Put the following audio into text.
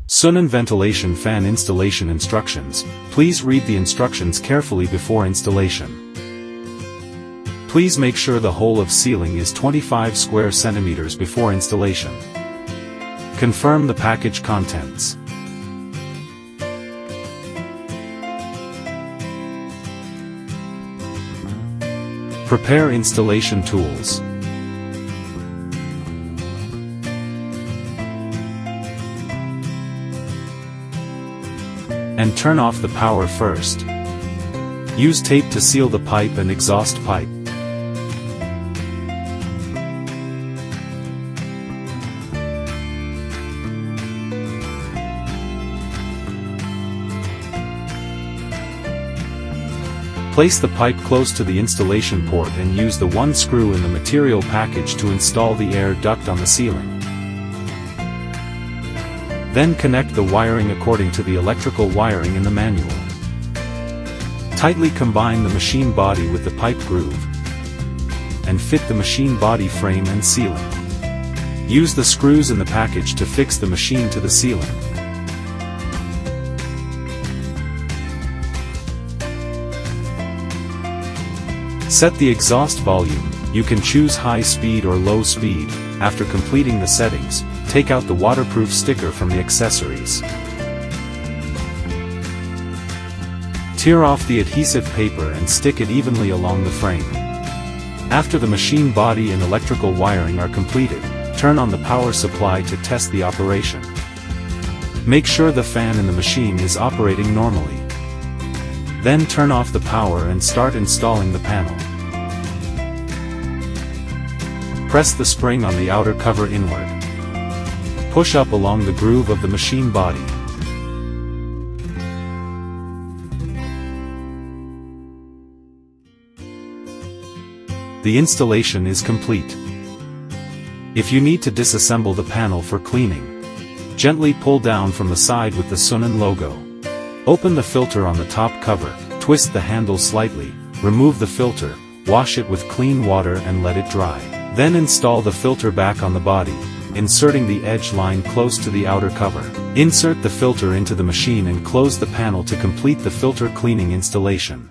SUNON ventilation fan installation instructions. Please read the instructions carefully before installation. Please make sure the hole of ceiling is 25 square centimeters before installation. Confirm the package contents. Prepare installation tools. And turn off the power first. Use tape to seal the pipe and exhaust pipe. Place the pipe close to the installation port and use the one screw in the material package to install the air duct on the ceiling. Then connect the wiring according to the electrical wiring in the manual. Tightly combine the machine body with the pipe groove and fit the machine body frame and ceiling. Use the screws in the package to fix the machine to the ceiling. Set the exhaust volume. You can choose high speed or low speed. After completing the settings, take out the waterproof sticker from the accessories. Tear off the adhesive paper and stick it evenly along the frame. After the machine body and electrical wiring are completed, turn on the power supply to test the operation. Make sure the fan in the machine is operating normally. Then turn off the power and start installing the panel. Press the spring on the outer cover inward. Push up along the groove of the machine body. The installation is complete. If you need to disassemble the panel for cleaning, gently pull down from the side with the SUNON logo. Open the filter on the top cover, twist the handle slightly, remove the filter, wash it with clean water and let it dry. Then install the filter back on the body, inserting the edge line close to the outer cover. Insert the filter into the machine and close the panel to complete the filter cleaning installation.